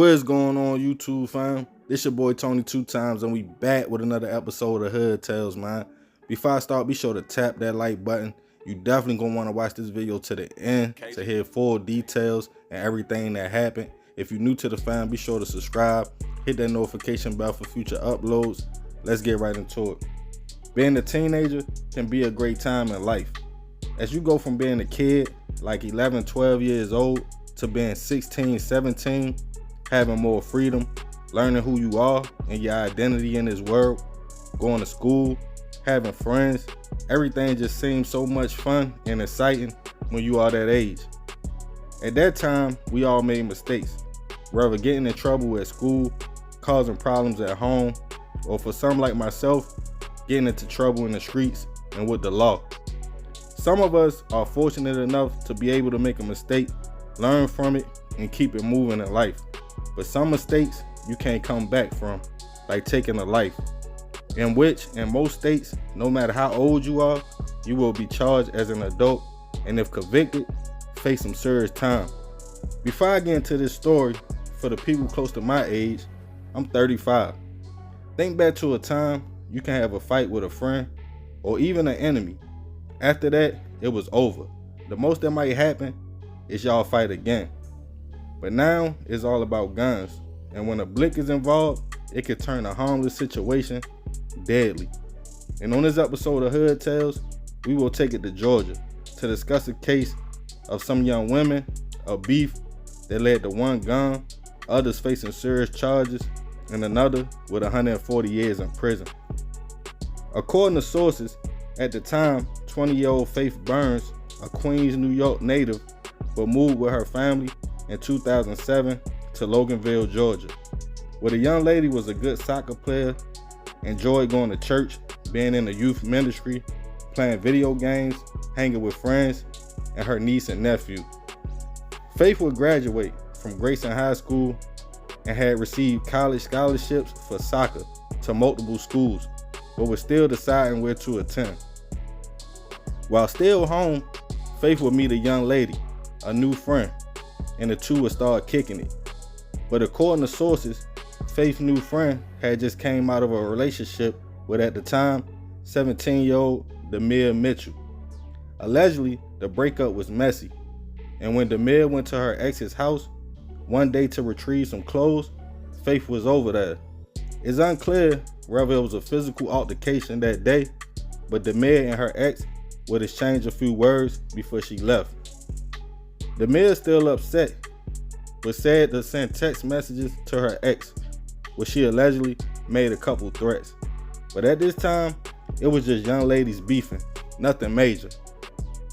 What is going on, YouTube fam? This your boy Tony 2Times, and we back with another episode of Hood Tales, man. Before I start, be sure to tap that like button. You definitely gonna want to watch this video to the end to hear full details and everything that happened. If you're new to the fam, be sure to subscribe, hit that notification bell for future uploads. Let's get right into it. Being a teenager can be a great time in life. As you go from being a kid, like 11, 12 years old, to being 16, 17, having more freedom, learning who you are and your identity in this world, going to school, having friends, everything just seems so much fun and exciting when you are that age. At that time, we all made mistakes, whether getting in trouble at school, causing problems at home, or for some like myself, getting into trouble in the streets and with the law. Some of us are fortunate enough to be able to make a mistake, learn from it, and keep it moving in life. But some mistakes you can't come back from, like taking a life, in which in most states, no matter how old you are, you will be charged as an adult, and if convicted, face some serious time. Before I get into this story, for the people close to my age, I'm 35. Think back to a time you can have a fight with a friend or even an enemy. After that, it was over. The most that might happen is y'all fight again. But now it's all about guns, and when a blick is involved, it can turn a harmless situation deadly. And on this episode of Hood Tales, we will take it to Georgia to discuss a case of some young women, a beef that led to one gone, others facing serious charges, and another with 140 years in prison. According to sources, at the time, 20-year-old Faith Burns, a Queens, New York native, but moved with her family in 2007 to Loganville, Georgia, where the young lady was a good soccer player, enjoyed going to church, being in the youth ministry, playing video games, hanging with friends, and her niece and nephew. Faith would graduate from Grayson High School and had received college scholarships for soccer to multiple schools, but was still deciding where to attend. While still home, Faith would meet a young lady, a new friend, and the two would start kicking it. But according to sources, Faith's new friend had just came out of a relationship with, at the time, 17-year-old Damia Mitchell. Allegedly, the breakup was messy, and when Damia went to her ex's house one day to retrieve some clothes, Faith was over there. It's unclear whether it was a physical altercation that day, but Damia and her ex would exchange a few words before she left. Damia is still upset, but said to send text messages to her ex, where she allegedly made a couple threats. But at this time, it was just young ladies beefing, nothing major.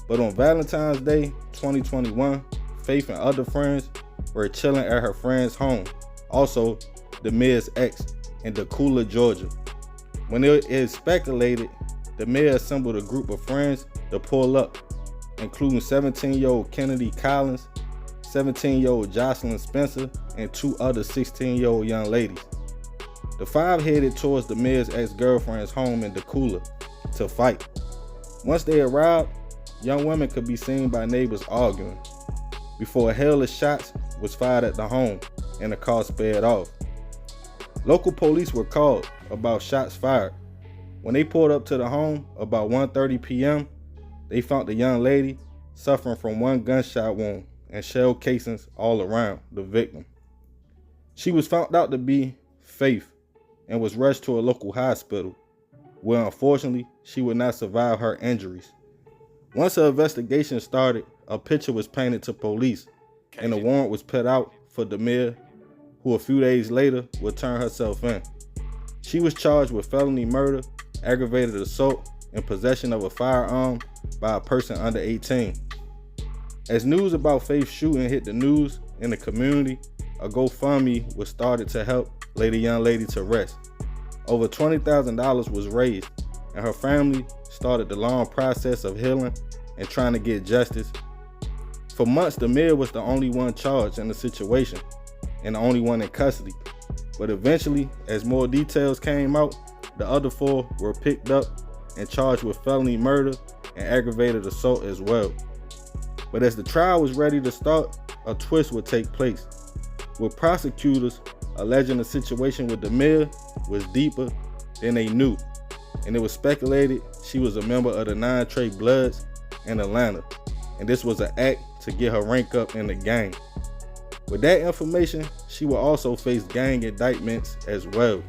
But on Valentine's Day 2021, Faith and other friends were chilling at her friend's home, also Damia's ex, in Gwinnett, Georgia. When it is speculated, Damia assembled a group of friends to pull up, including 17-year-old Kennedy Collins, 17-year-old Jocelyn Spencer, and two other 16-year-old young ladies. The five headed towards Damia's ex-girlfriend's home in Gwinnett to fight. Once they arrived, young women could be seen by neighbors arguing, before a hail of shots was fired at the home and the car sped off. Local police were called about shots fired. When they pulled up to the home about 1:30 p.m., they found the young lady suffering from one gunshot wound and shell casings all around the victim. She was found out to be Faith and was rushed to a local hospital, where unfortunately she would not survive her injuries. Once the investigation started, a picture was painted to police and a warrant was put out for Damia, who a few days later would turn herself in. She was charged with felony murder, aggravated assault, and possession of a firearm by a person under 18. As news about Faith's shooting hit the news in the community, a GoFundMe was started to help lay the young lady to rest. Over $20,000 was raised, and her family started the long process of healing and trying to get justice. For months, Damia was the only one charged in the situation and the only one in custody. But eventually, as more details came out, the other four were picked up and charged with felony murder and aggravated assault as well. But as the trial was ready to start, a twist would take place. with prosecutors alleging the situation with Damia was deeper than they knew, and it was speculated she was a member of the 9 Trey Bloods in Atlanta, and this was an act to get her rank up in the gang. With that information, she will also face gang indictments as well.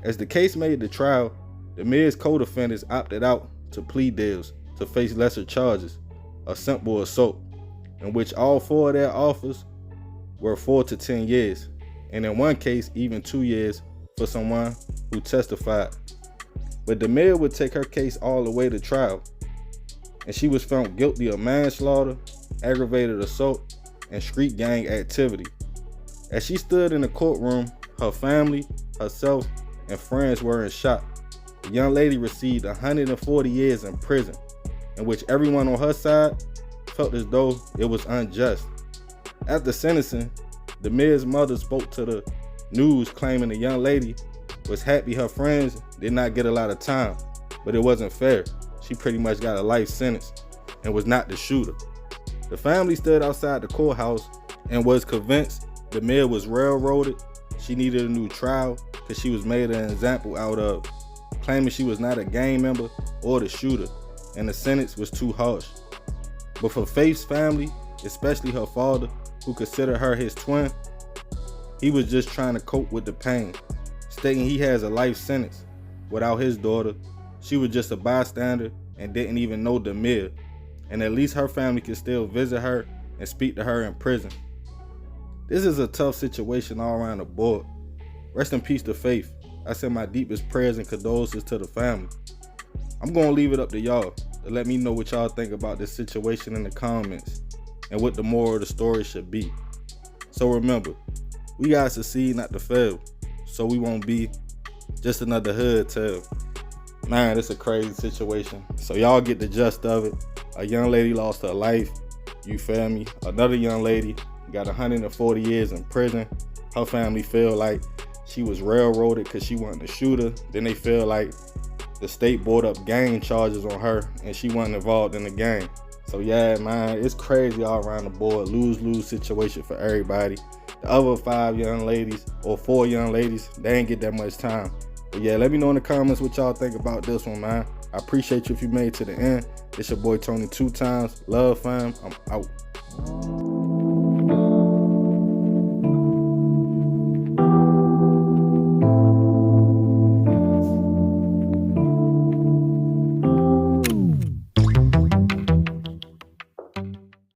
As the case made the trial, Damia's co-defendants opted out to plea deals to face lesser charges, a simple assault, in which all 4 of their offers were 4 to 10 years, and in one case even 2 years for someone who testified. But Damia would take her case all the way to trial, and she was found guilty of manslaughter, aggravated assault, and street gang activity. As she stood in the courtroom, her family, herself, and friends were in shock. The young lady received 140 years in prison, in which everyone on her side felt as though it was unjust. After sentencing, Damia's mother spoke to the news claiming the young lady was happy her friends did not get a lot of time, but it wasn't fair. She pretty much got a life sentence and was not the shooter. The family stood outside the courthouse and was convinced Damia was railroaded. She needed a new trial because she was made an example out of, claiming she was not a gang member or the shooter, and the sentence was too harsh. But for Faith's family, especially her father, who considered her his twin, he was just trying to cope with the pain, stating he has a life sentence without his daughter. She was just a bystander and didn't even know Damia, and at least her family could still visit her and speak to her in prison. This is a tough situation all around the board. Rest in peace to Faith. I send my deepest prayers and condolences to the family. I'm gonna leave it up to y'all to let me know what y'all think about this situation in the comments and what the moral of the story should be. So remember, we gotta succeed, not to fail, so we won't be just another hood tale. Man, it's a crazy situation. So y'all get the gist of it. A young lady lost her life, you feel me? Another young lady got 140 years in prison. Her family feel like she was railroaded because she wasn't a shooter. Then they feel like the state brought up gang charges on her and she wasn't involved in the gang. So yeah, man, it's crazy all around the board. Lose-lose situation for everybody. The other 5 young ladies or 4 young ladies, they ain't get that much time. But yeah, let me know in the comments what y'all think about this one, man. I appreciate you if you made it to the end. It's your boy Tony 2 times. Love, fam. I'm out.